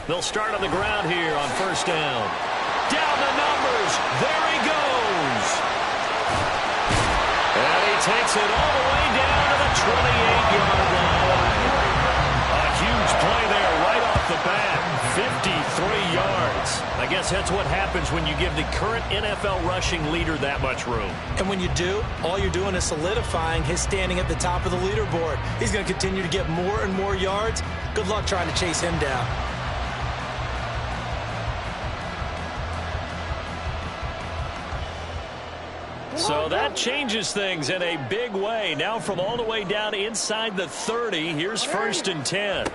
They'll start on the ground here on first down. Down the numbers. There he goes. And he takes it all the way down to the 28-yard line. A huge play there right off the bat. 53 yards. I guess that's what happens when you give the current NFL rushing leader that much room. And when you do, all you're doing is solidifying his standing at the top of the leaderboard. He's going to continue to get more and more yards. Good luck trying to chase him down. So that changes things in a big way. Now from all the way down inside the 30, here's first and 10.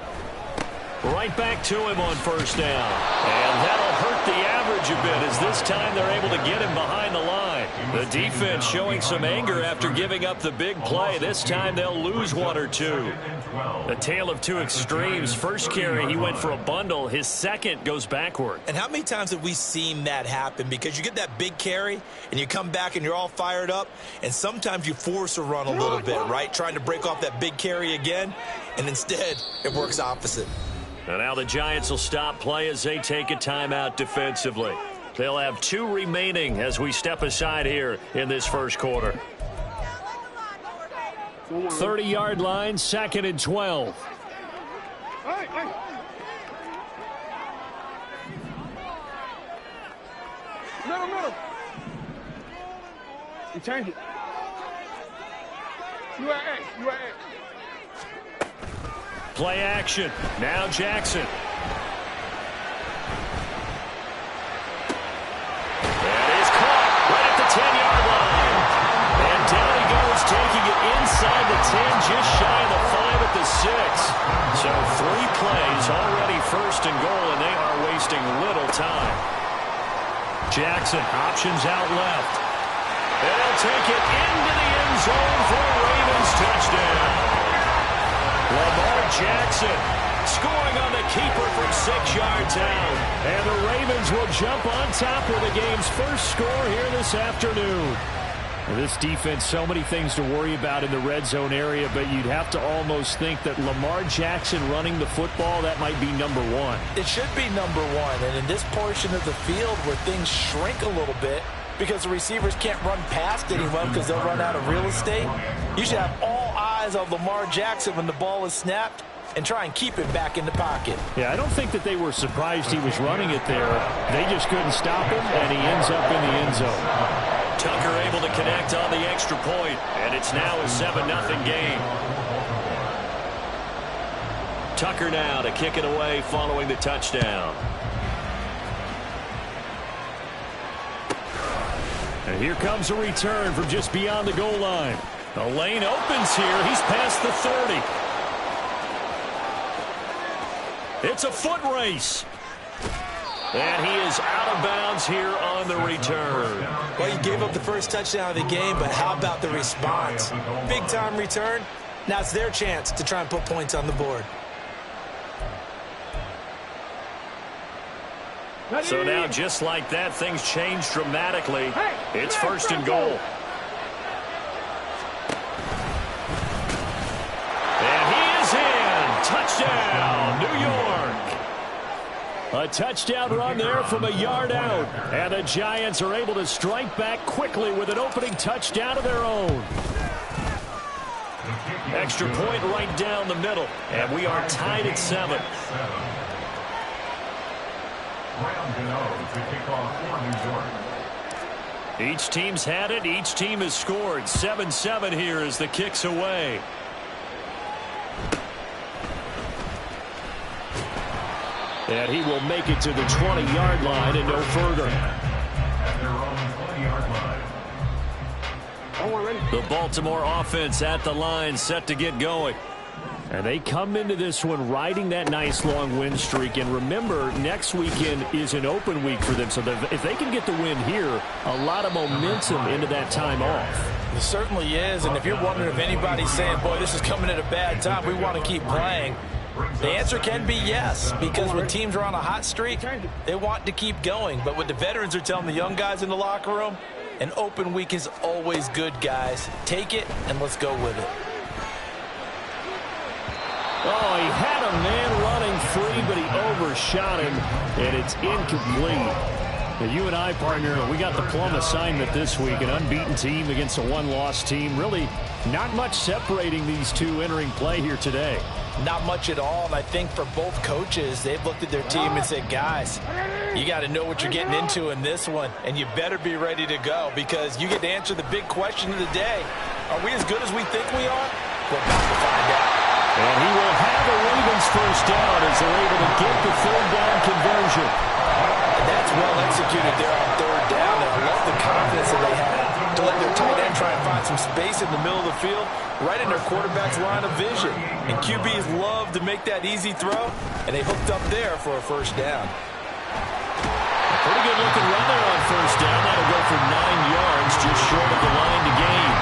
Right back to him on first down. And that'll hurt the average a bit as this time they're able to get him behind the line. The defense showing some anger after giving up the big play. This time they'll lose one or two. A tale of two extremes. First carry, he went for a bundle. His second goes backward. And how many times have we seen that happen? Because you get that big carry, and you come back and you're all fired up, and sometimes you force a run a little bit, right? Trying to break off that big carry again, and instead it works opposite. And now the Giants will stop play as they take a timeout defensively. They'll have 2 remaining as we step aside here in this first quarter. 30-yard line, 2nd and 12. Middle. You change it. You at A. Play action. Now Jackson. That is caught right at the 10-yard line. And down he goes, taking it inside the 10, just shy of the 5 at the 6. So 3 plays, already first and goal, and they are wasting little time. Jackson options out left. And he'll take it into the end zone for a Ravens touchdown. Lamar Jackson scoring on the keeper from 6 yards out. And the Ravens will jump on top with the game's first score here this afternoon. This defense, so many things to worry about in the red zone area, but you'd have to almost think that Lamar Jackson running the football, that might be number 1. It should be number 1, and in this portion of the field where things shrink a little bit because the receivers can't run past anyone because they'll run out of real estate, you should have all eyes on Lamar Jackson when the ball is snapped and try and keep it back in the pocket. Yeah, I don't think that they were surprised he was running it there. They just couldn't stop him, and he ends up in the end zone. Tucker able to connect on the extra point, and it's now a 7-0 game. Tucker now to kick it away following the touchdown. And here comes a return from just beyond the goal line. The lane opens here. He's past the 30. It's a foot race. And he is out of bounds here on the return. Well, you gave up the first touchdown of the game, but how about the response? Big-time return. Now it's their chance to try and put points on the board. So now, just like that, things change dramatically. It's first and goal. And he is in. Touchdown, New York. A touchdown run there from a yard out. And the Giants are able to strike back quickly with an opening touchdown of their own. Extra point right down the middle. And we are tied at 7. Each team's had it. Each team has scored. 7-7 here as the kick's away. And he will make it to the 20-yard line and no further. The Baltimore offense at the line, set to get going. And they come into this one riding that nice long win streak. And remember, next weekend is an open week for them. So if they can get the win here, a lot of momentum into that time off. It certainly is. And if you're wondering if anybody's saying, boy, this is coming at a bad time, we want to keep playing, the answer can be yes, because when teams are on a hot streak, they want to keep going. But what the veterans are telling the young guys in the locker room, an open week is always good, guys. Take it, and let's go with it. Oh, he had a man running free, but he overshot him, and it's incomplete. Now, you and I, partner, we got the plum assignment this week, an unbeaten team against a one-loss team. Really not much separating these two entering play here today. Not much at all, and I think for both coaches, they've looked at their team and said, guys, you got to know what you're getting into in this one, and you better be ready to go because you get to answer the big question of the day. Are we as good as we think we are? We're about to find out. And he will have a Ravens first down as they're able to get the third down conversion. And that's well executed there on third down, and I love the confidence that they have to let their tight end try and find some space in the middle of the field, right in their quarterback's line of vision. And QBs love to make that easy throw, and they hooked up there for a first down. A pretty good looking run there on first down. That'll go for 9 yards, just short of the line to gain.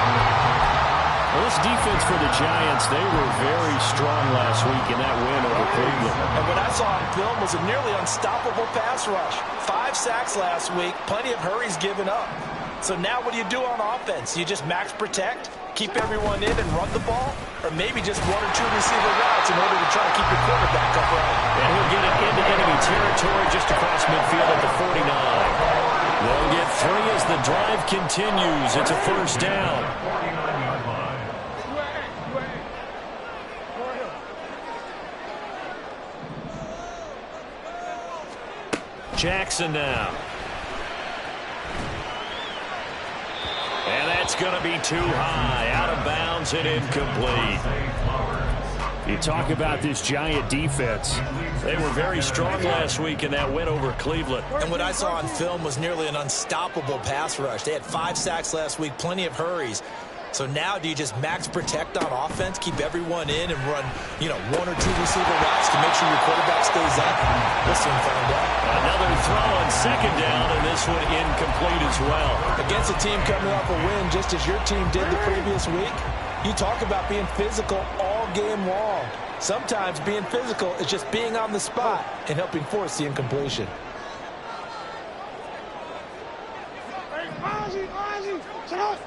Well, this defense for the Giants, they were very strong last week in that win over Cleveland. And what I saw on film was a nearly unstoppable pass rush. 5 sacks last week, plenty of hurries given up. So now what do you do on offense? You just max protect, keep everyone in and run the ball? Or maybe just 1 or 2 receiver routes in order to try to keep your quarterback upright? And he'll get it into enemy territory just across midfield at the 49. They'll get 3 as the drive continues. It's a first down. Jackson now. And that's going to be too high. Out of bounds and incomplete. You talk about this Giant defense. They were very strong last week in that win over Cleveland. And what I saw on film was nearly an unstoppable pass rush. They had 5 sacks last week, plenty of hurries. So now do you just max protect on offense, keep everyone in and run, 1 or 2 receiver routes to make sure your quarterback stays up? We'll soon find out. Another throw on second down, and this one incomplete as well. Against a team coming off a win just as your team did the previous week, you talk about being physical all game long. Sometimes being physical is just being on the spot and helping force the incompletion. Hey, Ozzy, shut up.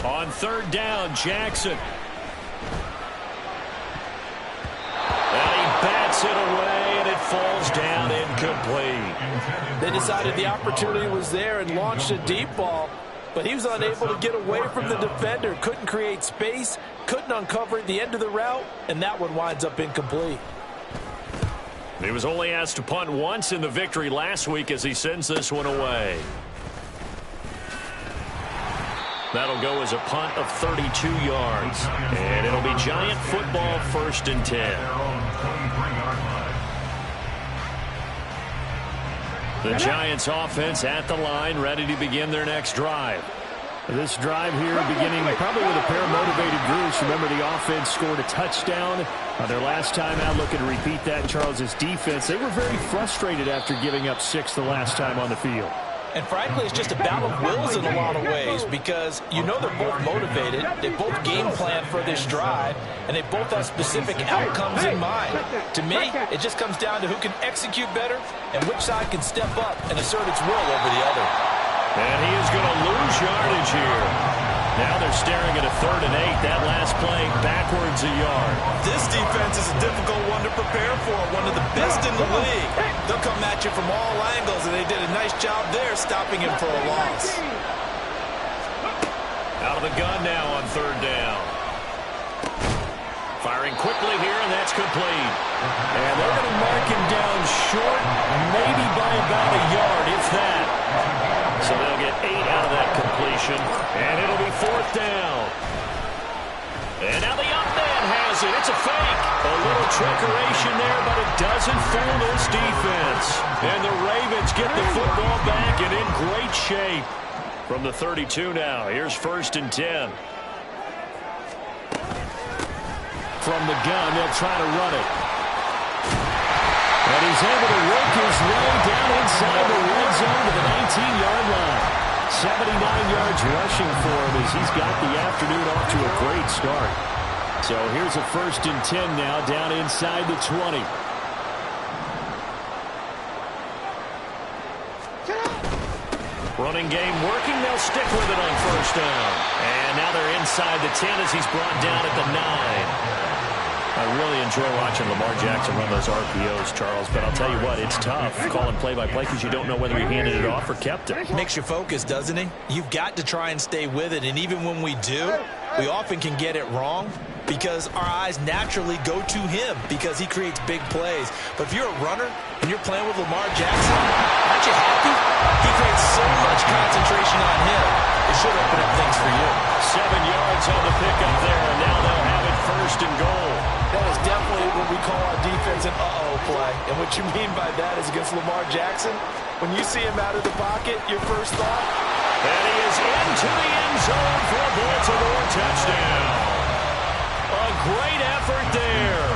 On third down, Jackson. And he bats it away, and it falls down incomplete. They decided the opportunity was there and launched a deep ball, but he was unable to get away from the defender. Couldn't create space, couldn't uncover the end of the route, and that one winds up incomplete. He was only asked to punt once in the victory last week as he sends this one away. That'll go as a punt of 32 yards. And it'll be Giant football, 1st and 10. The Giants offense at the line, ready to begin their next drive. This drive here beginning probably with a pair of motivated groups. Remember, the offense scored a touchdown on their last time out. Looking to repeat that in Charles' defense. They were very frustrated after giving up 6 the last time on the field. And frankly, it's just a battle of wills in a lot of ways because they're both motivated, they both game plan for this drive, and they both have specific outcomes in mind. To me, it just comes down to who can execute better and which side can step up and assert its will over the other. And he is going to lose yardage here. Now they're staring at a 3rd and 8. That last play backwards a yard. This defense is a difficult one to prepare for, one of the best in the league. They'll come at you from all angles, and they did a nice job there stopping him for a loss. Out of the gun now on 3rd down. Firing quickly here, and that's complete. And they're going to mark him down short, maybe by about a yard, if that. So they'll get 8 out of that completion, and it'll be 4th down. And now the up man has it. It's a fake. A little trickeration there, but it doesn't fool this defense. And the Ravens get the football back and in great shape. From the 32 now, here's 1st and 10. From the gun, they'll try to run it. And he's able to work his way down inside the red zone to the 19-yard line. 79 yards rushing for him as he's got the afternoon off to a great start. So here's a 1st and 10 now down inside the 20. Running running game working. They'll stick with it on first down. And now they're inside the 10 as he's brought down at the 9. I really enjoy watching Lamar Jackson run those RPOs, Charles, but I'll tell you what, it's tough calling play-by-play because you don't know whether he handed it off or kept it. Makes you focus, doesn't he? You've got to try and stay with it, and even when we do, we often can get it wrong because our eyes naturally go to him because he creates big plays. But if you're a runner and you're playing with Lamar Jackson, aren't you happy? He creates so much concentration on him. It should open up things for you. 7 yards on the pickup there, and now they'll have it first and goal. That is definitely what we call our defense an uh-oh play. And what you mean by that is against Lamar Jackson, when you see him out of the pocket, your first thought? And he is into the end zone for a Baltimore touchdown. A great effort there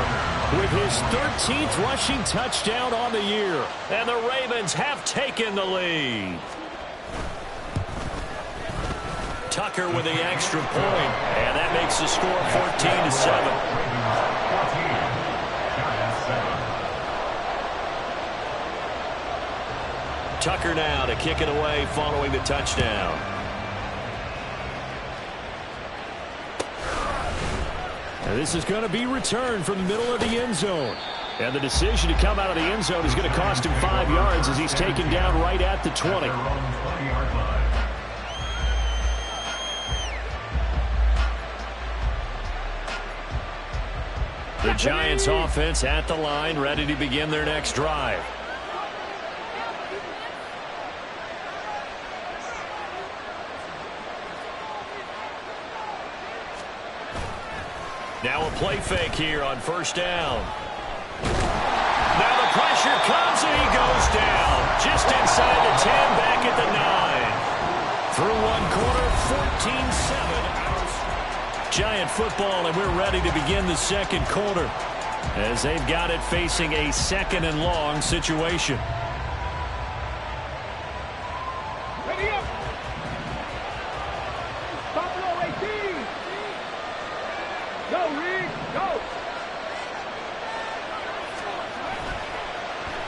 with his 13th rushing touchdown on the year. And the Ravens have taken the lead. Tucker with the extra point, and that makes the score 14-7. Tucker now to kick it away following the touchdown. And this is going to be returned from the middle of the end zone. And the decision to come out of the end zone is going to cost him 5 yards as he's taken down right at the 20. The Giants offense at the line, ready to begin their next drive. Now a play fake here on first down. Now the pressure comes and he goes down. Just inside the 10, back at the 9. Through one quarter, 14-7. Giant football, and we're ready to begin the second quarter as they've got it facing a second and long situation. Ready up. Buffalo 18. Go, Reed, go.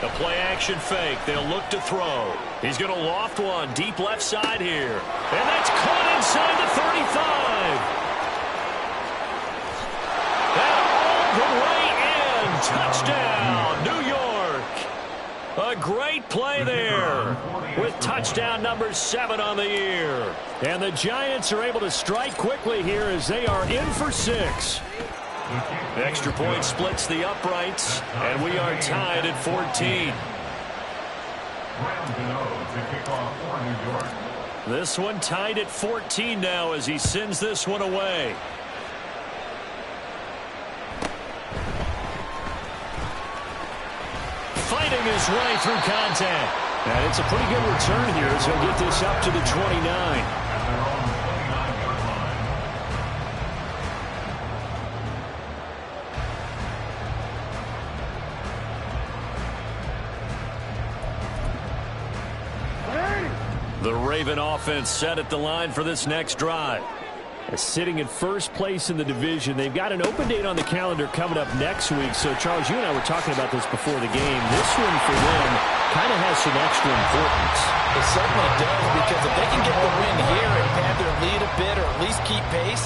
The play action fake. They'll look to throw. He's going to loft one deep left side here. And that's caught inside the 35. And all the way in. Touchdown, New York. A great play there with touchdown number 7 on the year. And the Giants are able to strike quickly here as they are in for 6. The extra point splits the uprights, and we are tied at 14. This one tied at 14 now as he sends this one away. Fighting his way through contact. And it's a pretty good return here as he'll get this up to the 29. The Raven offense set at the line for this next drive. Sitting in first place in the division. They've got an open date on the calendar coming up next week. So, Charles, you and I were talking about this before the game. This one for them kind of has some extra importance. It certainly does, because if they can get the win here and have their lead a bit or at least keep pace,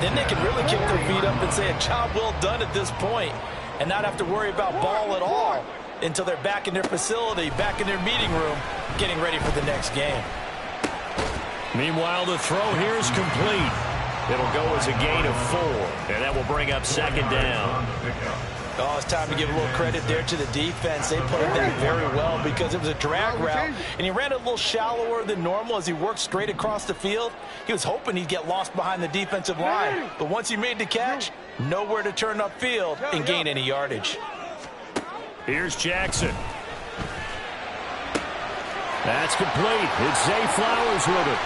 then they can really kick their feet up and say a job well done at this point and not have to worry about ball at all until they're back in their facility, back in their meeting room, getting ready for the next game. Meanwhile, the throw here is complete. It'll go as a gain of 4, and that will bring up second down. Oh, it's time to give a little credit there to the defense. They played that very well because it was a drag route, and he ran a little shallower than normal as he worked straight across the field. He was hoping he'd get lost behind the defensive line, but once he made the catch, nowhere to turn upfield and gain any yardage. Here's Jackson. That's complete. It's Zay Flowers with it.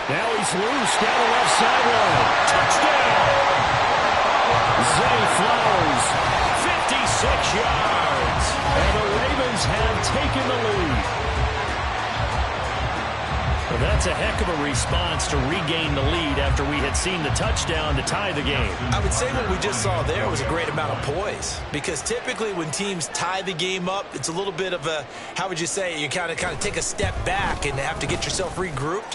Now he's loose down the left sideline. Touchdown! Zay Flowers, 56 yards. And the Ravens have taken the lead. Well, that's a heck of a response to regain the lead after we had seen the touchdown to tie the game. I would say what we just saw there was a great amount of poise, because typically when teams tie the game up, it's a little bit of a, how would you say, you kind of take a step back and have to get yourself regrouped.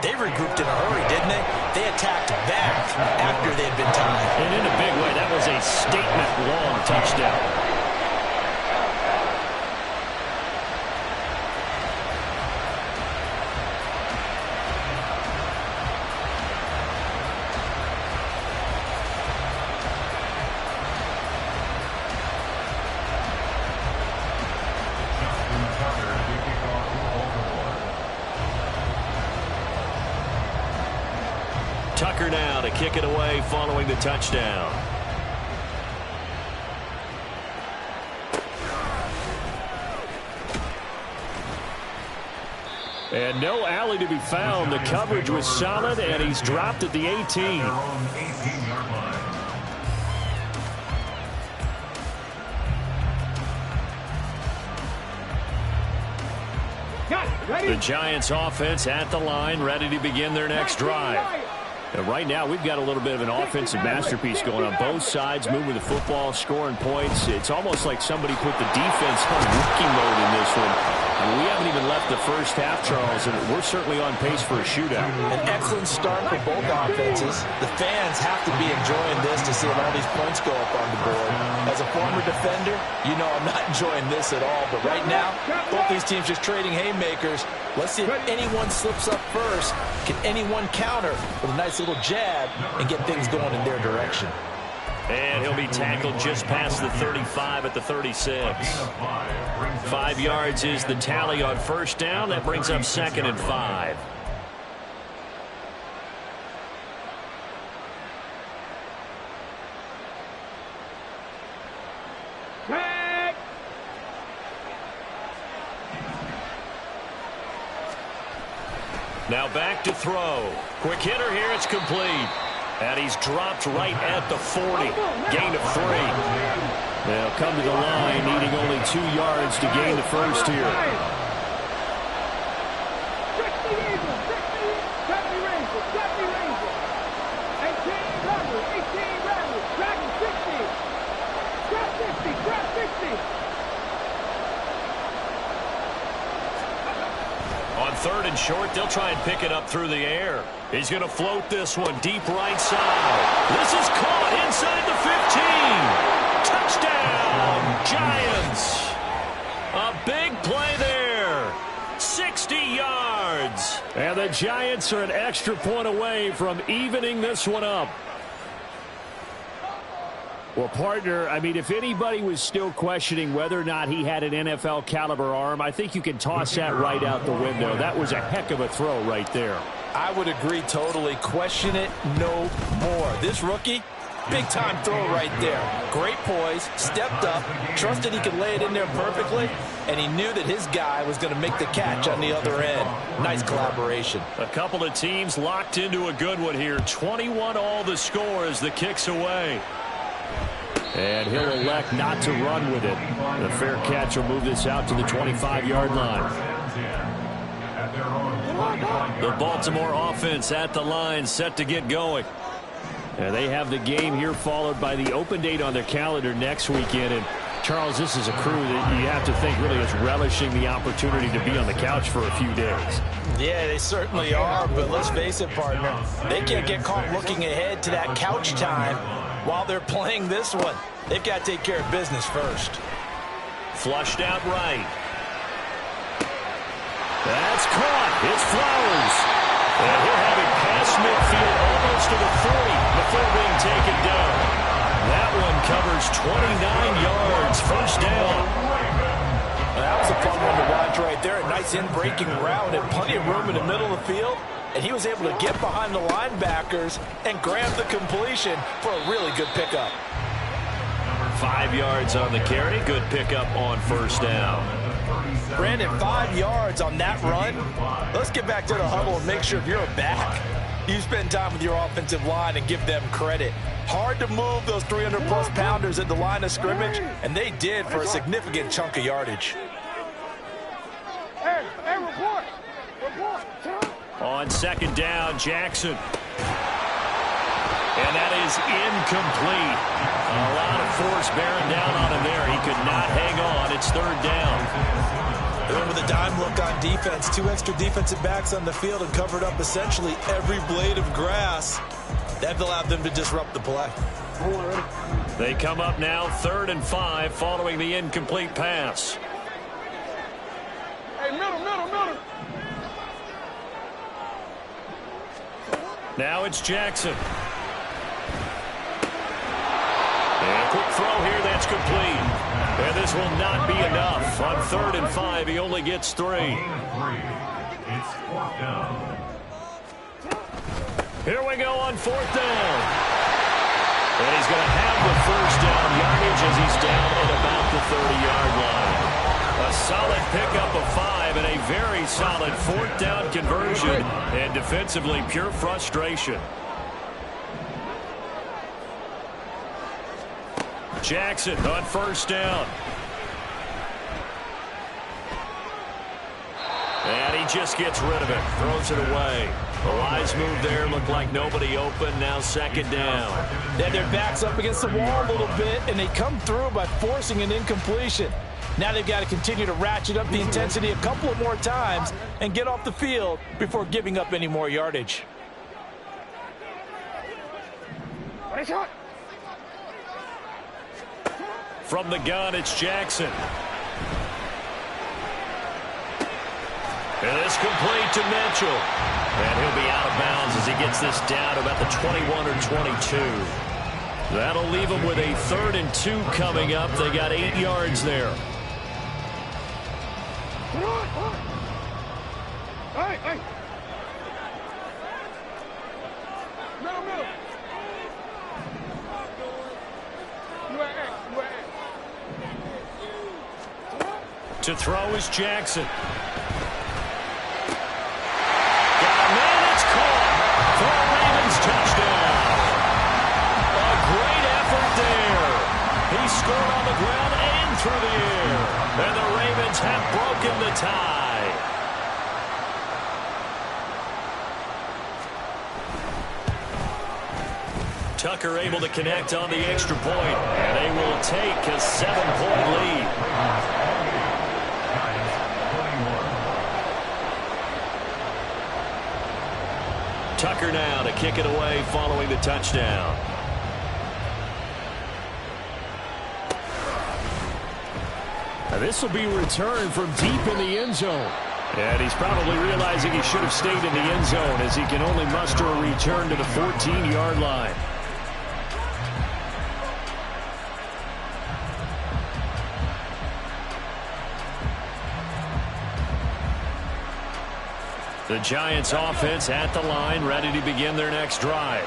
They regrouped in a hurry, didn't they? They attacked back after they had been tied. And in a big way, that was a statement-long touchdown. Tucker now to kick it away following the touchdown. And no alley to be found. The coverage was solid, and he's dropped at the 18. The Giants offense at the line, ready to begin their next drive. And right now, we've got a little bit of an offensive masterpiece going on. Both sides moving the football, scoring points. It's almost like somebody put the defense on rookie mode in this one. And we haven't even left the first half, Charles, and we're certainly on pace for a shootout. An excellent start for both offenses. The fans have to be enjoying this to see all these points go up on the board. As a former defender, you know I'm not enjoying this at all. But right now, both these teams just trading haymakers. Let's see if anyone slips up first. Can anyone counter with a nice little jab and get things going in their direction? And he'll be tackled just past the 35 at the 36. 5 yards is the tally on first down. That brings up 2nd and 5. Now back to throw. Quick hitter here. It's complete. And he's dropped right at the 40. Gain of 3. They'll come to the line, needing only 2 yards to gain the first here. On 3rd and short, they'll try and pick it up through the air. He's going to float this one deep right side. This is caught inside the 15. Touchdown, Giants. A big play there. 60 yards. And the Giants are an extra point away from evening this one up. Well, partner, I mean, if anybody was still questioning whether or not he had an NFL caliber arm, I think you can toss that right out the window. That was a heck of a throw right there. I would agree totally. Question it no more. This rookie, big time throw right there. Great poise, stepped up, trusted he could lay it in there perfectly, and he knew that his guy was going to make the catch on the other end. Nice collaboration. A couple of teams locked into a good one here. 21 all the score as the kick's away. And he'll elect not to run with it. The fair catch will move this out to the 25-yard line. The Baltimore offense at the line, set to get going. And they have the game here followed by the open date on their calendar next weekend. And Charles, this is a crew that you have to think really is relishing the opportunity to be on the couch for a few days. Yeah, they certainly are, but let's face it, partner. They can't get caught looking ahead to that couch time while they're playing this one. They've got to take care of business first. Flushed out right. That's caught. It's Flowers. And he'll have it past midfield almost to the 40 before being taken down. That one covers 29 yards. First down. That was a fun one to watch right there. A nice in-breaking route and plenty of room in the middle of the field. And he was able to get behind the linebackers and grab the completion for a really good pickup. 5 yards on the carry. Good pickup on first down. Brandon, 5 yards on that run. Let's get back to the huddle and make sure if you're a back, you spend time with your offensive line and give them credit. Hard to move those 300-plus pounders at the line of scrimmage, and they did for a significant chunk of yardage. Hey, report. On second down, Jackson. And that is incomplete. A lot of force bearing down on him there. He could not hang on. It's third down. Remember the dime look on defense. 2 extra defensive backs on the field and covered up essentially every blade of grass. That allowed them to disrupt the play. They come up now 3rd and 5 following the incomplete pass. Hey, middle. Now it's Jackson. And a quick throw here, that's complete. And this will not be enough. On 3rd and 5, he only gets 3. It's 4th down. Here we go on 4th down. And he's going to have the first down yardage as he's down at about the 30-yard line. A solid pickup of 5 and a very solid 4th down conversion. And defensively, pure frustration. Jackson on 1st down. And he just gets rid of it. Throws it away. A wise move there. Looked like nobody open. Now 2nd down. They had their backs up against the wall a little bit, and they come through by forcing an incompletion. Now they've got to continue to ratchet up the intensity a couple of more times and get off the field before giving up any more yardage. From the gun, it's Jackson. And it's complete to Mitchell. And he'll be out of bounds as he gets this down to about the 21 or 22. That'll leave him with a 3rd and 2 coming up. They got 8 yards there. Hey. Middle. To throw is Jackson. Got a man, it's caught for a Ravens touchdown. A great effort there. He scored on the ground and through the air. And the Ravens have broken the tie. Tucker able to connect on the extra point, and they will take a 7-point lead. Tucker now to kick it away following the touchdown. Now this will be returned from deep in the end zone. And he's probably realizing he should have stayed in the end zone as he can only muster a return to the 14-yard line. The Giants offense at the line, ready to begin their next drive.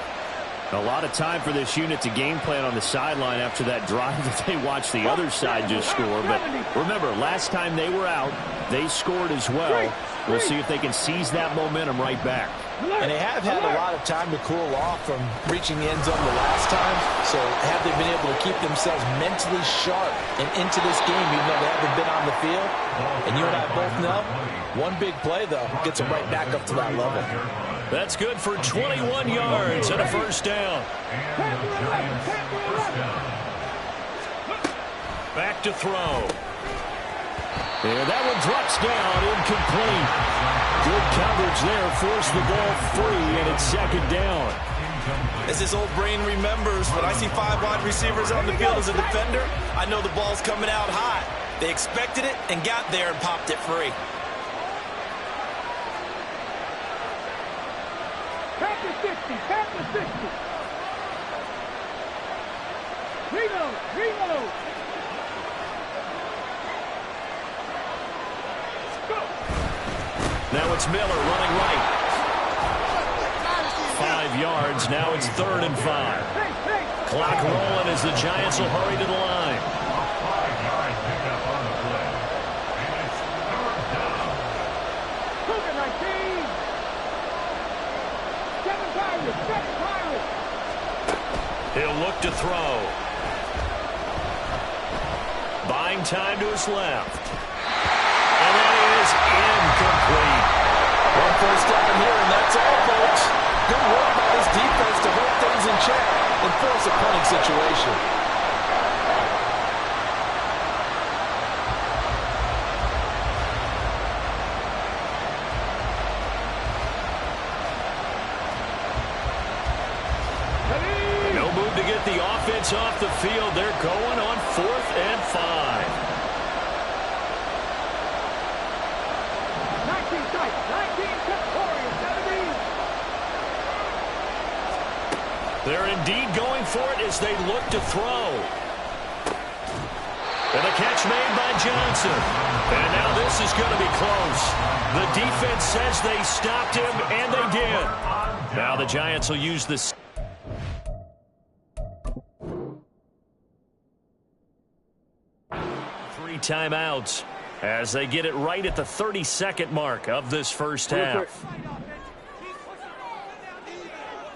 A lot of time for this unit to game plan on the sideline after that drive that they watched the other side just score. But remember, last time they were out, they scored as well. We'll see if they can seize that momentum right back. And they have had a lot of time to cool off from reaching the end zone the last time. So have they been able to keep themselves mentally sharp and into this game even though they haven't been on the field? And you and I both know, one big play, though, gets them right back up to that level. That's good for 21 yards and a first down. Back to throw. And that one drops down, incomplete. Good coverage there, forced the ball free, and it's 2nd down. As his old brain remembers, when I see 5 wide receivers on the field as a defender, I know the ball's coming out hot. They expected it and got there and popped it free. Tap the 60. Reload. Now it's Miller running right. 5 yards. Now it's 3rd and 5. Clock rolling as the Giants will hurry to the line. He'll look to throw. Buying time to his left. And that is incomplete. One first down here, and that situation. No move to get the offense off the field. They're going on 4th and 5. 19 tight, 19 kept Warriors, 17. They're indeed going for it as they look to throw. And a catch made by Johnson. And now this is going to be close. The defense says they stopped him, and they did. Now the Giants will use this. 3 timeouts as they get it right at the 32nd mark of this first half.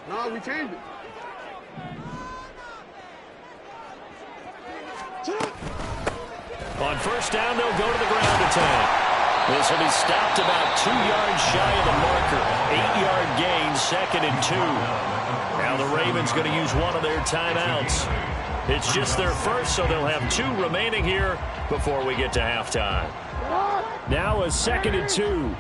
No, we changed it. On first down, they'll go to the ground attack. This will be stopped about 2 yards shy of the marker. 8-yard gain, 2nd and 2. Now the Ravens going to use one of their timeouts. It's just their first, so they'll have 2 remaining here before we get to halftime. Now a 2nd and 2.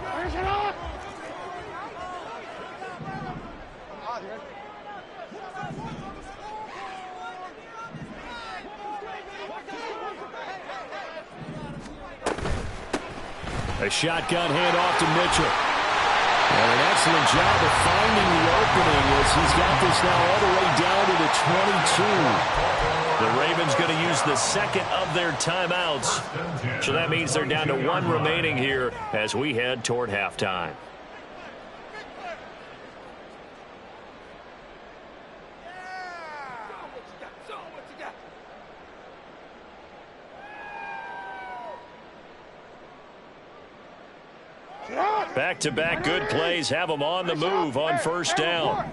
A shotgun handoff to Mitchell. And an excellent job of finding the opening as he's got this now all the way down to the 22. The Ravens going to use the 2nd of their timeouts. So that means they're down to 1 remaining here as we head toward halftime. Back-to-back good plays have them on the move on first down.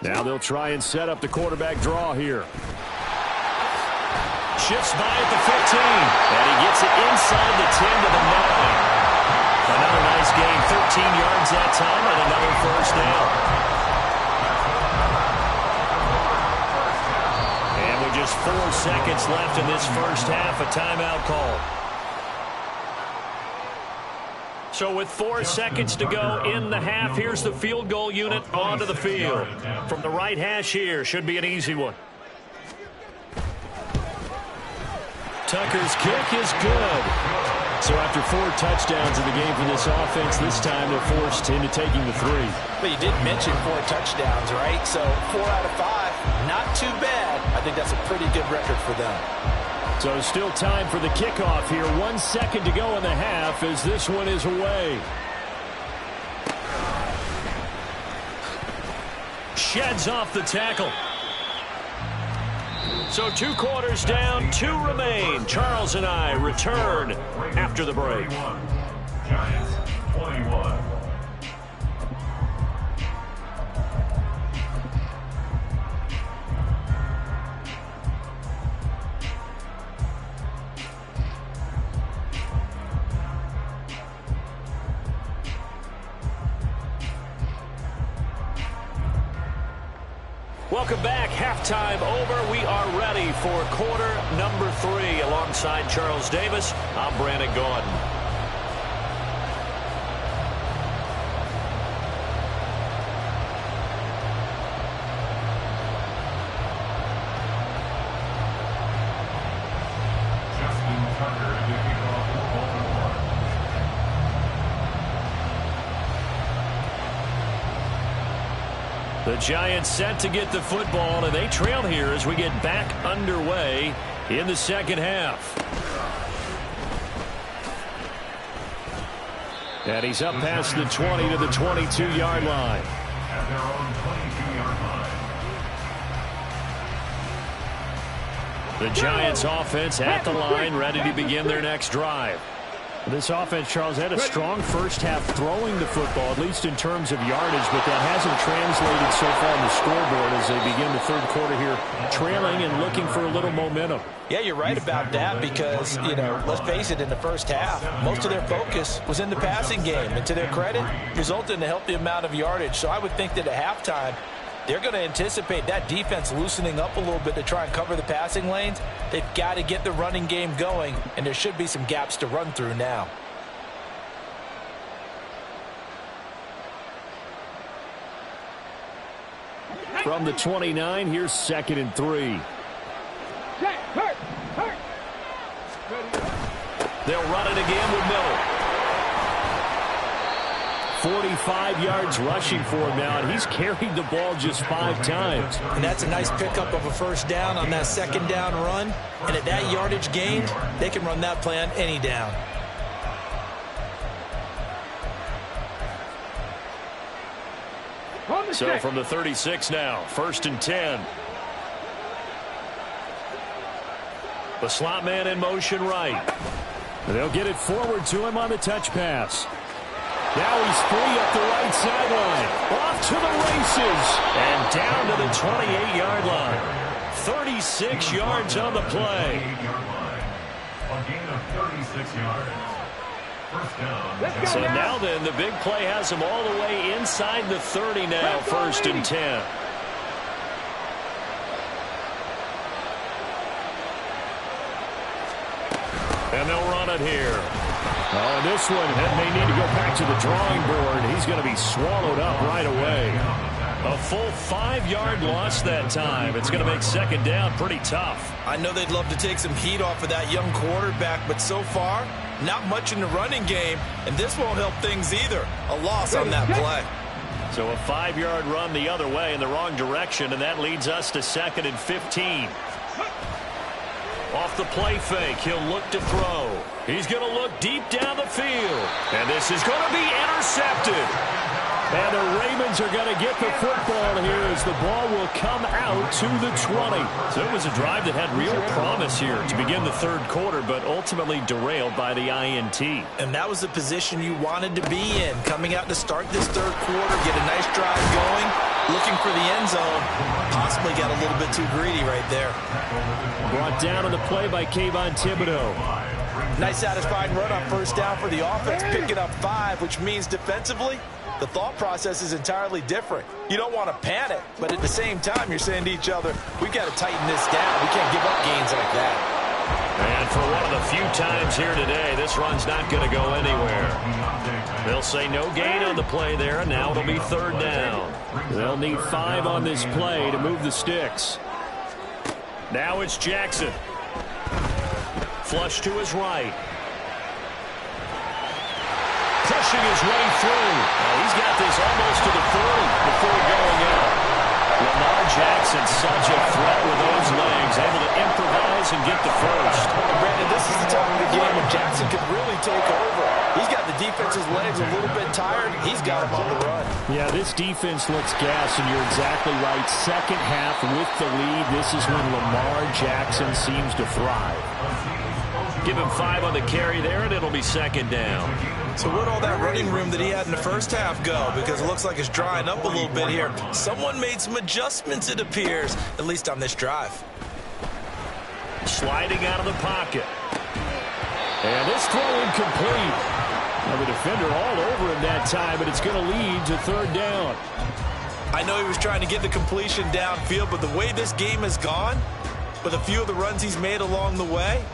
Now they'll try and set up the quarterback draw here. Shifts by at the 15, and he gets it inside the 10 to the 9. Another nice gain, 13 yards that time, and another first down. Just 4 seconds left in this first half, a timeout call. So with 4 seconds to go in the half, here's the field goal unit onto the field. From the right hash here, should be an easy one. Tucker's kick is good. So after 4 touchdowns in the game for this offense, this time they're forced into taking the 3. But you did mention 4 touchdowns, right? So 4 out of 5, not too bad. I think that's a pretty good record for them. So still time for the kickoff here. 1 second to go in the half as this one is away. Sheds off the tackle. So 2 quarters down, 2 remain. Charles and I return after the break. Giants 21. Welcome back. Halftime over. We are ready for quarter number 3. Alongside Charles Davis, I'm Brandon Gordon. The Giants set to get the football, and they trail here as we get back underway in the second half. And he's up past the 20 to the 22-yard line. At their own 22-yard line. The Giants offense at the line, ready to begin their next drive. This offense, Charles, had a strong first half throwing the football, at least in terms of yardage, but that hasn't translated so far on the scoreboard as they begin the third quarter here, trailing and looking for a little momentum. Yeah, you're right about that because, let's face it, in the first half, most of their focus was in the passing game. And to their credit, resulted in a healthy amount of yardage. So I would think that at halftime, they're going to anticipate that defense loosening up a little bit to try and cover the passing lanes. They've got to get the running game going, and there should be some gaps to run through now. From the 29, here's 2nd and 3. They'll run it again with Miller. 45 yards rushing for him now, and he's carried the ball just 5 times. And that's a nice pickup of a first down on that second down run. And at that yardage gain, they can run that play on any down. So from the 36 now, 1st and 10. The slot man in motion right. They'll get it forward to him on the touch pass. Now he's free up the right sideline. Off to the races. And down to the 28-yard line. 36 yards on the play. A gain of 36 yards. First down. So now then, the big play has him all the way inside the 30 now, 1st and 10. And they'll run it here. Oh, this one may need to go back to the drawing board. He's going to be swallowed up right away. A full 5-yard loss that time. It's going to make 2nd down pretty tough. I know they'd love to take some heat off of that young quarterback, but so far, not much in the running game, and this won't help things either. A loss on that play. So a 5-yard run the other way in the wrong direction, and that leads us to 2nd and 15. Off the play fake, he'll look to throw. He's going to look deep down the field. And this is going to be intercepted. And the Ravens are going to get the football here as the ball will come out to the 20. So it was a drive that had real promise here to begin the third quarter, but ultimately derailed by the INT. And that was the position you wanted to be in. Coming out to start this third quarter, get a nice drive going, looking for the end zone. Possibly got a little bit too greedy right there. Brought down on the play by Kayvon Thibodeau. Nice satisfying run on first down for the offense, picking up 5, which means defensively, the thought process is entirely different. You don't want to panic, but at the same time, you're saying to each other, we've got to tighten this down. We can't give up gains like that. And for one of the few times here today, this run's not going to go anywhere. They'll say no gain on the play there, and now it'll be 3rd down. They'll need 5 on this play to move the sticks. Now it's Jackson. Flush to his right. Pushing his way through. He's got this almost to the 40 before going out. Lamar Jackson, such a threat with those legs, able to improvise and get the first. Brandon, this is the time of the game when Jackson could really take over. He's got the defense's legs a little bit tired. He's got him on the run. Yeah, this defense looks gassed, and you're exactly right. Second half with the lead, this is when Lamar Jackson seems to thrive. Give him 5 on the carry there, and it'll be 2nd down. So where'd all that running room that he had in the first half go? Because it looks like it's drying up a little bit here. Someone made some adjustments, it appears, at least on this drive. Sliding out of the pocket. And this throw incomplete. Now the defender all over him that time, but it's going to lead to 3rd down. I know he was trying to get the completion downfield, but the way this game has gone, with a few of the runs he's made along the way,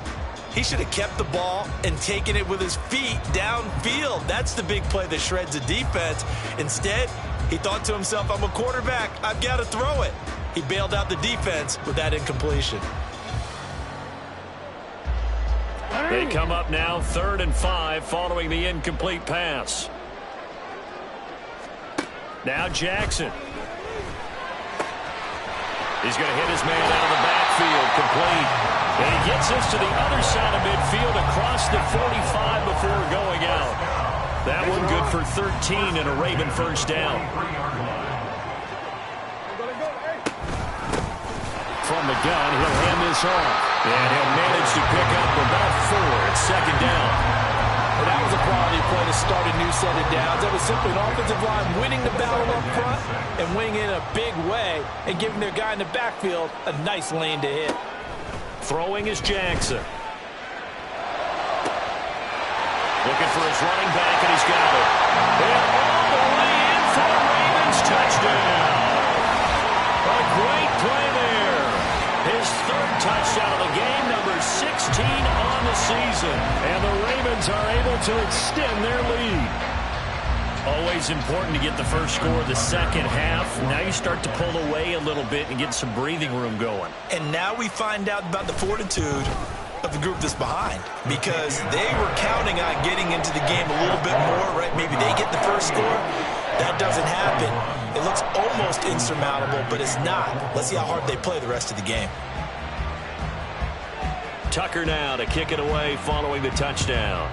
he should have kept the ball and taken it with his feet downfield. That's the big play that shreds a defense. Instead, he thought to himself, I'm a quarterback. I've got to throw it. He bailed out the defense with that incompletion. They come up now 3rd and 5 following the incomplete pass. Now Jackson. He's going to hit his man out of the backfield, complete. And he gets this to the other side of midfield across the 45 before going out. That one good for 13 and a Raven first down. From the gun, he'll hand this off. And he'll manage to pick up about 4 at 2nd down. And you set it down. That was simply an offensive line winning the battle up front and winning in a big way and giving their guy in the backfield a nice lane to hit. Throwing is Jackson. Looking for his running back, and he's got it. And all the way in for a Ravens touchdown. A great play there. His third touchdown of the game, number 16 on the season. And the Ravens are able to extend their lead. Always important to get the first score of the second half. Now you start to pull away a little bit and get some breathing room going. And now we find out about the fortitude of the group that's behind, because they were counting on getting into the game a little bit more, right? Maybe they get the first score. That doesn't happen. It looks almost insurmountable, but it's not. Let's see how hard they play the rest of the game. Tucker now to kick it away following the touchdown.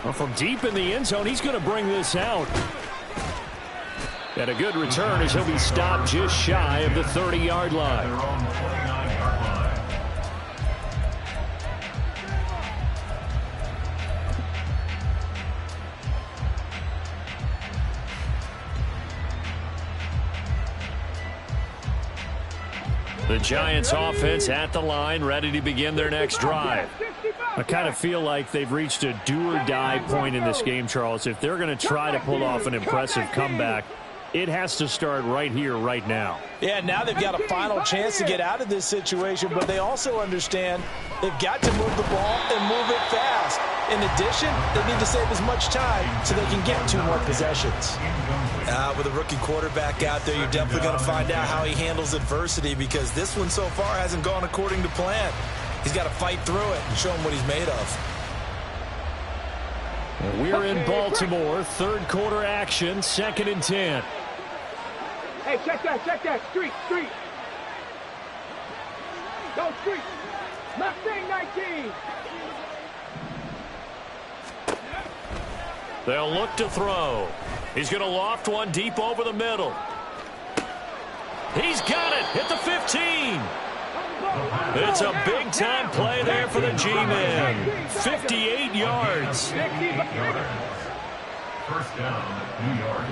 Well, from deep in the end zone, he's going to bring this out. And a good return as he'll be stopped just shy of the 30-yard line. Their own 29-yard line. The Giants offense at the line, ready to begin their next drive. I kind of feel like they've reached a do-or-die point in this game, Charles. If they're going to try to pull off an impressive comeback, it has to start right here, right now. Yeah, now they've got a final chance to get out of this situation, but they also understand they've got to move the ball and move it fast. In addition, they need to save as much time so they can get 2 more possessions. With a rookie quarterback out there, you're definitely going to find out how he handles adversity, because this one so far hasn't gone according to plan. He's got to fight through it and show him what he's made of. We're in Baltimore, third quarter action, 2nd and 10. Hey, check that. Street. Go, street. Mustang 19. They'll look to throw. He's going to loft one deep over the middle. He's got it at the 15. It's a big-time play there for the G-Men. 58 yards. First down, New York.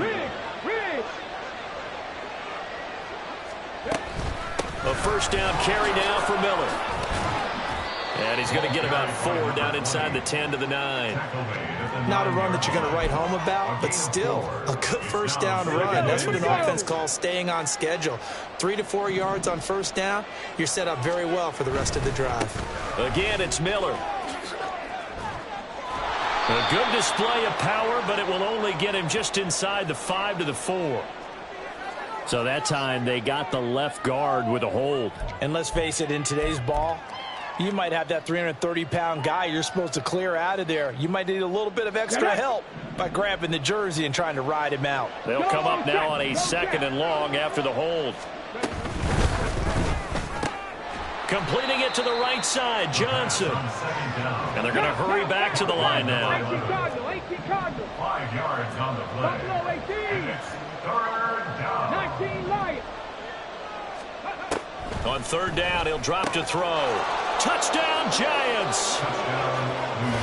A first down carry now for Miller. And he's going to get about 4 down inside the 10 to the 9. Not a run that you're going to write home about, but still a good first down run. That's what an offense calls staying on schedule. 3 to 4 yards on first down, you're set up very well for the rest of the drive. Again, it's Miller. A good display of power, but it will only get him just inside the 5 to the 4. So that time they got the left guard with a hold. And let's face it, in today's ball, you might have that 330-pound guy you're supposed to clear out of there. You might need a little bit of extra help by grabbing the jersey and trying to ride him out. They'll come up now on a 2nd and long after the hold. Completing it to the right side, Johnson. And they're going to hurry back to the line now. 5 yards on the play. And it's 3rd down. 19 Lions. On 3rd down, he'll drop to throw. Touchdown, Giants.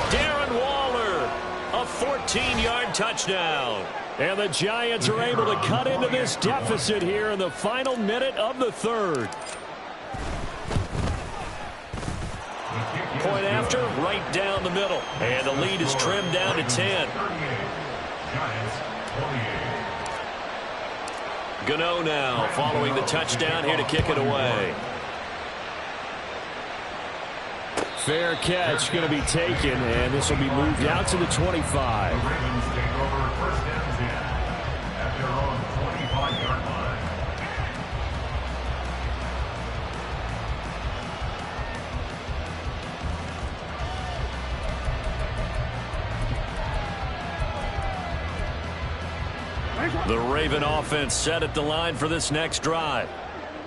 Darren Waller, a 14-yard touchdown. And the Giants are able to cut into this deficit here in the final minute of the 3rd. Point after, right down the middle. And the lead is trimmed down to 10. Gano now following the touchdown here to kick it away. Fair catch going to be taken, and this will be moved out to the 25. The Ravens take over first and 10 at their own 25-yard line. The Raven offense set at the line for this next drive.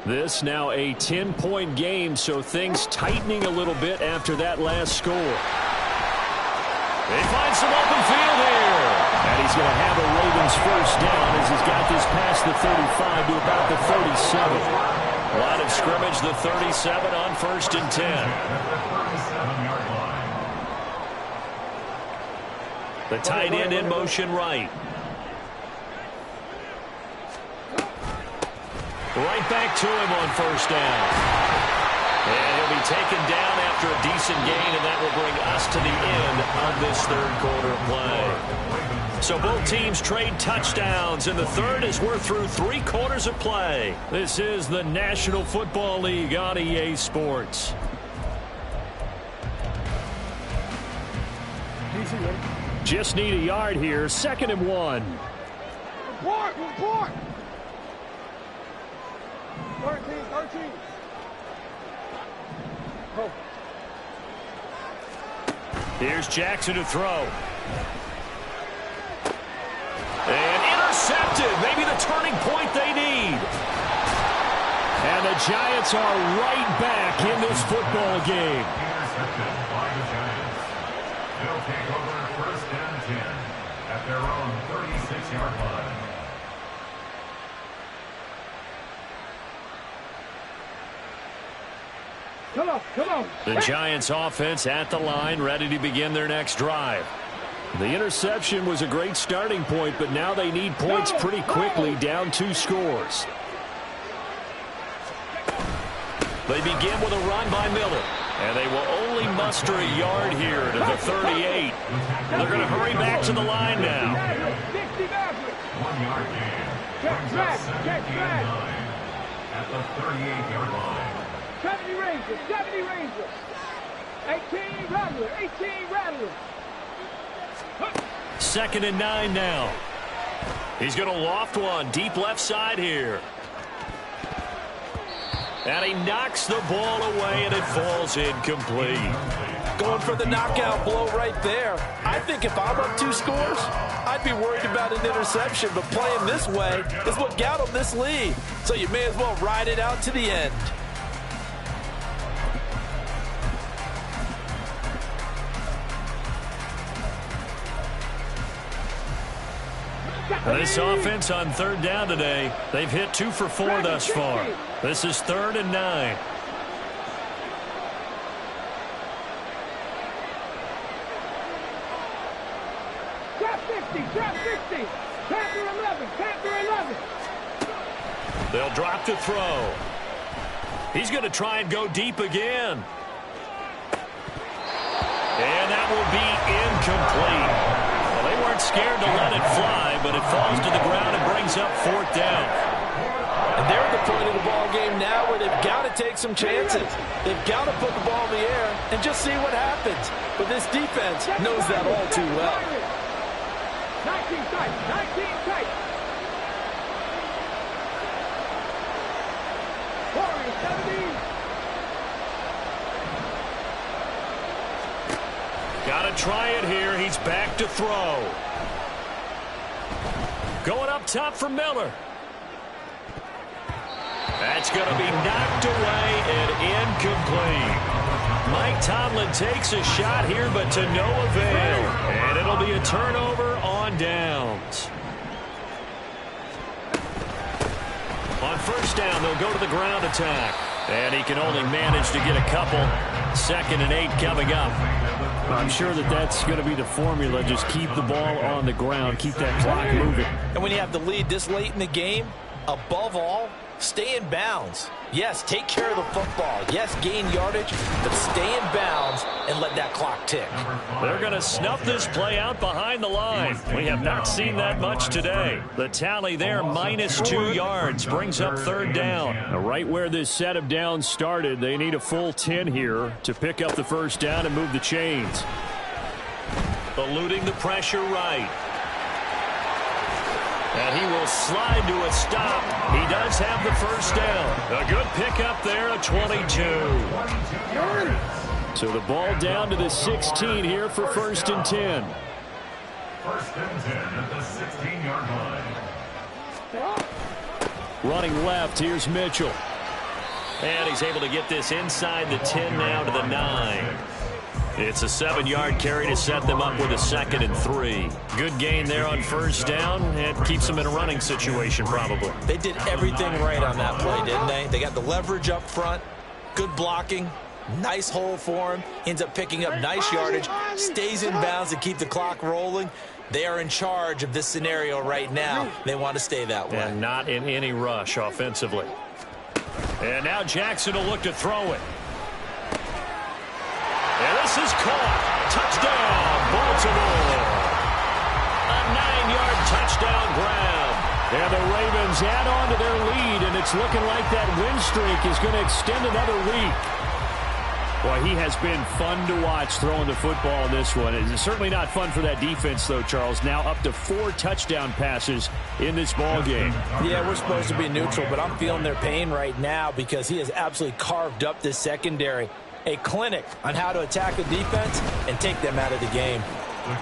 This now a 10-point game, so things tightening a little bit after that last score. They find some open field here. And he's going to have a Ravens first down as he's got this past the 35 to about the 37. Line of scrimmage, the 37 on 1st and 10. The tight end in motion right. Right back to him on 1st down. And he'll be taken down after a decent gain, and that will bring us to the end of this 3rd quarter play. So both teams trade touchdowns in the 3rd as we're through 3 quarters of play. This is the National Football League on EA Sports. Just need a yard here. 2nd and 1. Report! 13. Oh. Here's Jackson to throw. And intercepted. Maybe the turning point they need. And the Giants are right back in this football game. Intercepted by the Giants. They'll take over 1st and 10 at their own 36-yard line. Come on. The Giants offense at the line, ready to begin their next drive. The interception was a great starting point, but now they need points pretty quickly, down 2 scores. They begin with a run by Miller, and they will only muster a yard here to the 38. They're going to hurry back to the line now. 1-yard gain. Brings up 17 and 9 at the 38-yard line. 70 Rangers. 18 Rattlers. 2nd and 9 now. He's going to loft one deep left side here. And he knocks the ball away, and it falls incomplete. Going for the knockout blow right there. I think if I'm up 2 scores, I'd be worried about an interception, but playing this way is what got them this lead. So you may as well ride it out to the end. This offense on 3rd down today, they've hit 2 for 4 thus far. This is 3rd and 9. Trap 50. Panther 11. They'll drop to throw. He's going to try and go deep again. And that will be incomplete. Well, they weren't scared to let it fly, but it falls to the ground and brings up 4th down. And they're at the point of the ball game now where they've got to take some chances. They've got to put the ball in the air and just see what happens. But this defense knows that all too well. 19 tight. Warriors 17. Got to try it here. He's back to throw. Going up top for Miller. That's going to be knocked away and incomplete. Mike Tomlin takes a shot here, but to no avail. And it'll be a turnover on downs. On 1st down, they'll go to the ground attack. And he can only manage to get a couple. 2nd and 8 coming up. I'm sure that's going to be the formula. Just keep the ball on the ground. Keep that clock moving. And when you have the lead this late in the game, above all, stay in bounds. Yes, take care of the football. Yes, gain yardage, but stay in bounds and let that clock tick. They're going to snuff this play out behind the line. We have not seen that much today. The tally there, -2 yards, brings up 3rd down. Now, right where this set of downs started, they need a full 10 here to pick up the 1st down and move the chains. Eluding the pressure right. And he will slide to a stop. He does have the 1st down. A good pickup there, a 22. So the ball down to the 16 here for 1st and 10. 1st and 10 at the 16-yard line. Running left, here's Mitchell. And he's able to get this inside the 10 now to the 9. It's a 7-yard carry to set them up with a 2nd and 3. Good gain there on first down. It keeps them in a running situation probably. They did everything right on that play, didn't they? They got the leverage up front, good blocking, nice hole for him, ends up picking up nice yardage, stays in bounds to keep the clock rolling. They are in charge of this scenario right now. They want to stay that way. And not in any rush offensively. And now Jackson will look to throw it. And this is caught. Touchdown, Baltimore. A 9-yard touchdown grab. And the Ravens add on to their lead, and it's looking like that win streak is going to extend another week. Well, he has been fun to watch throwing the football in this one. It's certainly not fun for that defense, though, Charles. Now up to 4 touchdown passes in this ball game. Yeah, we're supposed to be neutral, but I'm feeling their pain right now because he has absolutely carved up this secondary. A clinic on how to attack a defense and take them out of the game.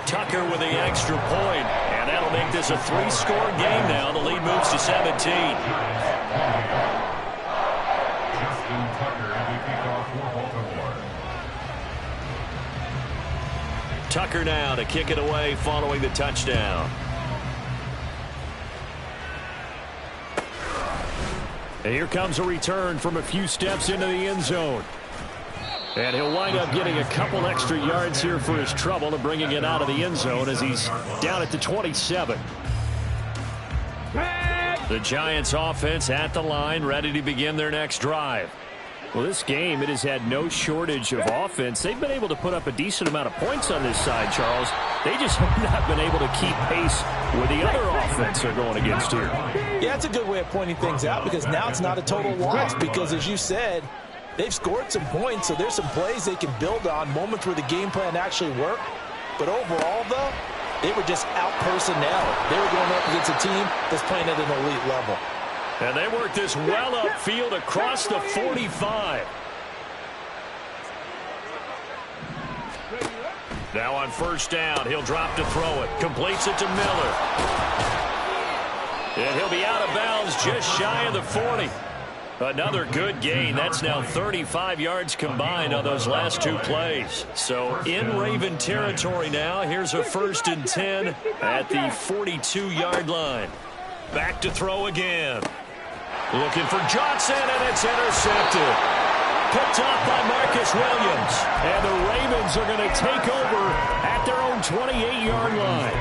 Tucker with the extra point, and that'll make this a 3-score game now. The lead moves to 17. Tucker now to kick it away following the touchdown. And here comes a return from a few steps into the end zone. And he'll wind up getting a couple extra yards here for his trouble and bringing it out of the end zone as he's down at the 27. The Giants offense at the line, ready to begin their next drive. Well, this game, it has had no shortage of offense. They've been able to put up a decent amount of points on this side, Charles. They just have not been able to keep pace with the other offense they're going against here. Yeah, it's a good way of pointing things out because now it's not a total loss because, as you said, they've scored some points, so there's some plays they can build on, moments where the game plan actually worked. But overall, though, they were just out-personnel. They were going up against a team that's playing at an elite level. And they work this well upfield across the 45. Now on first down, he'll drop to throw it. Completes it to Miller. And he'll be out of bounds just shy of the 40. Another good gain. That's now 35 yards combined on those last 2 plays. So in Raven territory now. Here's a 1st and 10 at the 42-yard line. Back to throw again. Looking for Johnson, and it's intercepted. Picked off by Marcus Williams. And the Ravens are going to take over at their own 28-yard line.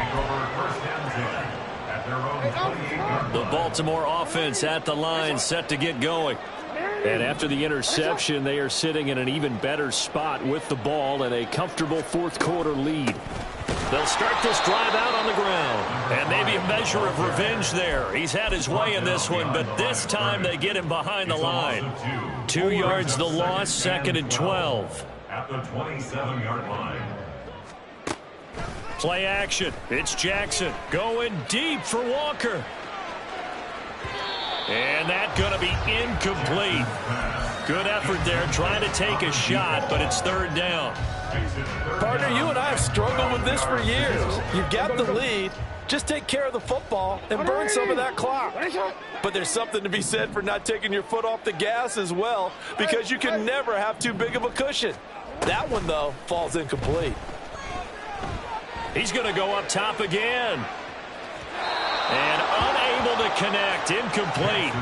The Baltimore offense at the line, set to get going. And after the interception, they are sitting in an even better spot with the ball and a comfortable 4th-quarter lead. They'll start this drive out on the ground. And maybe a measure of revenge there. He's had his way in this one, but this time they get him behind the line. 2 yards the loss, 2nd and 12. At the 27-yard line. Play action. It's Jackson going deep for Walker. And that's going to be incomplete. Good effort there trying to take a shot, but it's 3rd down. Partner, you and I have struggled with this for years. You've got the lead. Just take care of the football and burn some of that clock. But there's something to be said for not taking your foot off the gas as well, because you can never have too big of a cushion. That one, though, falls incomplete. He's going to go up top again. And unable to connect. Incomplete.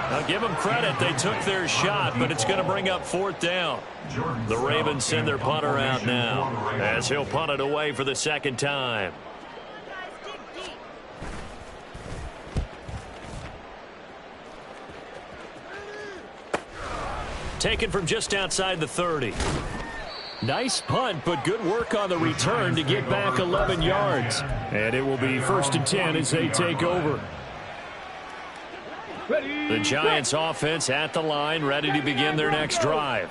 Now give them credit. They took their shot, but it's going to bring up 4th down. The Ravens send their punter out now as he'll punt it away for the 2nd time. Taken from just outside the 30. Nice punt, but good work on the return to get back 11 yards. And it will be 1st and 10 as they take over. The Giants offense at the line, ready to begin their next drive.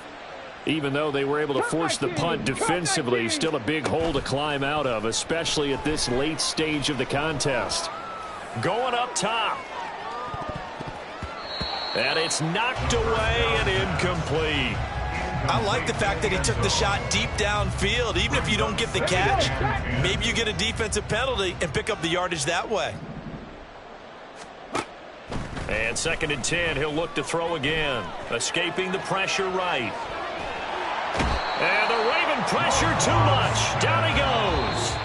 Even though they were able to force the punt defensively, still a big hole to climb out of, especially at this late stage of the contest. Going up top. And it's knocked away and incomplete. I like the fact that he took the shot deep downfield. Even if you don't get the catch, maybe you get a defensive penalty and pick up the yardage that way. And 2nd and 10, he'll look to throw again. Escaping the pressure right. And the Raven pressure too much. Down he goes.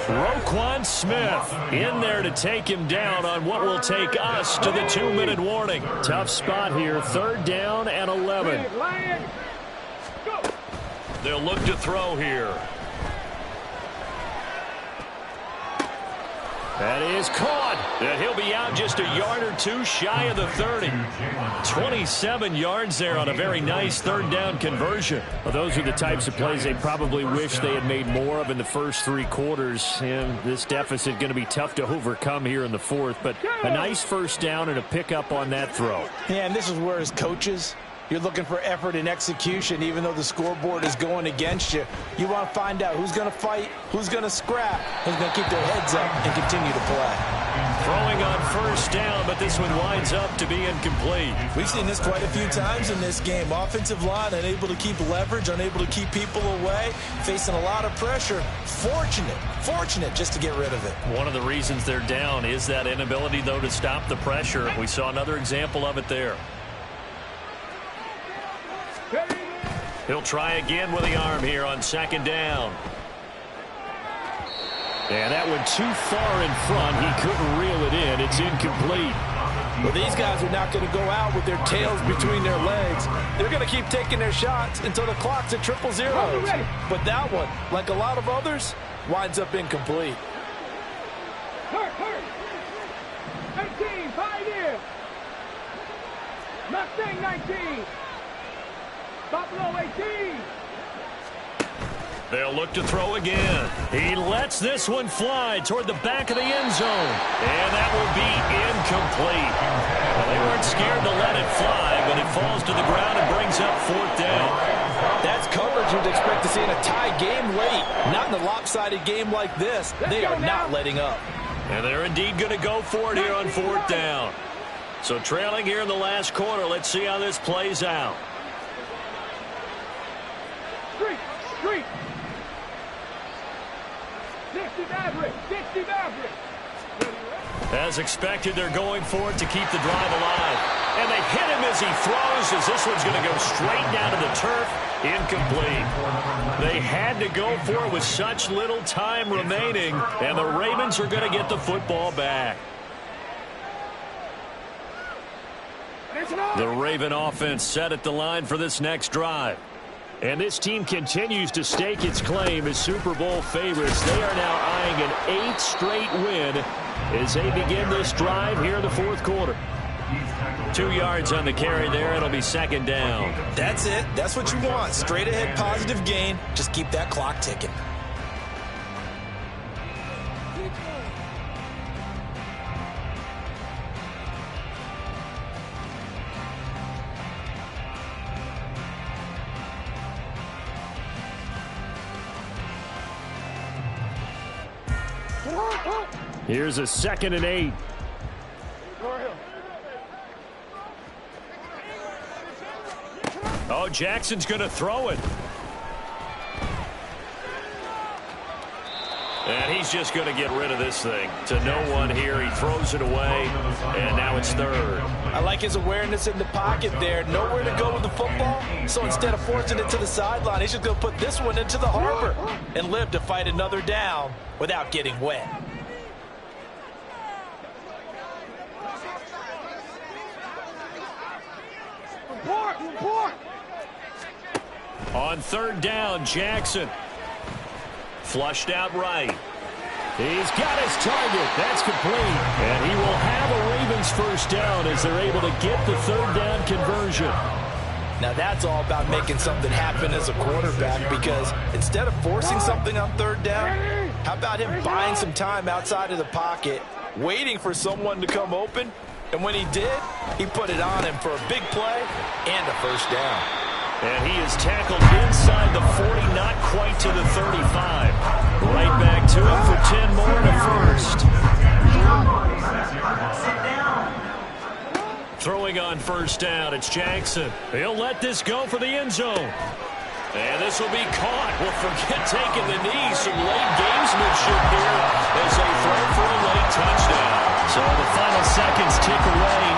Roquan Smith in there to take him down on what will take us to the 2-minute warning. Tough spot here. 3rd down and 11. They'll look to throw here. That is caught. And he'll be out just a yard or two shy of the 30. 27 yards there on a very nice 3rd down conversion. Well, those are the types of plays they probably wish they had made more of in the first 3 quarters. And this deficit going to be tough to overcome here in the 4th. But a nice 1st down and a pickup on that throw. Yeah, and this is where as coaches, you're looking for effort and execution, even though the scoreboard is going against you. You want to find out who's going to fight, who's going to scrap, who's going to keep their heads up and continue to play. Throwing on 1st down, but this one winds up to be incomplete. We've seen this quite a few times in this game. Offensive line unable to keep leverage, unable to keep people away, facing a lot of pressure. Fortunate just to get rid of it. One of the reasons they're down is that inability, though, to stop the pressure. We saw another example of it there. He'll try again with the arm here on 2nd down. And that one too far in front. He couldn't reel it in. It's incomplete. Well, these guys are not going to go out with their tails between their legs. They're going to keep taking their shots until the clock's at 000. But that one, like a lot of others, winds up incomplete. Hurt. 18, Pioneer. Mustang 19. Buffalo 18. They'll look to throw again. He lets this one fly toward the back of the end zone. And that will be incomplete. Well, they weren't scared to let it fly, but it falls to the ground and brings up 4th down. That's coverage you'd expect to see in a tie game late. Not in a lopsided game like this. They are not letting up. And they're indeed going to go for it here on 4th down. So trailing here in the last quarter. Let's see how this plays out. Street. 60 Maverick. As expected, they're going for it to keep the drive alive. And they hit him as he throws, as this one's going to go straight down to the turf. Incomplete. They had to go for it with such little time remaining, and the Ravens are going to get the football back. The Raven offense set at the line for this next drive. And this team continues to stake its claim as Super Bowl favorites. They are now eyeing an 8th straight win as they begin this drive here in the 4th quarter. 2 yards on the carry there. It'll be 2nd down. That's it. That's what you want. Straight ahead positive gain. Just keep that clock ticking. Here's a 2nd and 8. Oh, Jackson's going to throw it. And he's just going to get rid of this thing. To no one here. He throws it away, and now it's 3rd. I like his awareness in the pocket there. Nowhere to go with the football. So instead of forcing it to the sideline, he's just going to put this one into the harbor and live to fight another down without getting wet. Report. On 3rd down, Jackson. Flushed out right. He's got his target. That's complete. And he will have a Ravens 1st down as they're able to get the 3rd down conversion. Now that's all about making something happen as a quarterback, because instead of forcing something on 3rd down, how about him buying some time outside of the pocket, waiting for someone to come open? And when he did, he put it on him for a big play and a 1st down. And he is tackled inside the 40, not quite to the 35. Right back to him for 10 more and a 1st. Throwing on 1st down, it's Jackson. He'll let this go for the end zone. And this will be caught. Well, forget taking the knee. Some late gamesmanship here as they throw for a late touchdown. So the final seconds tick away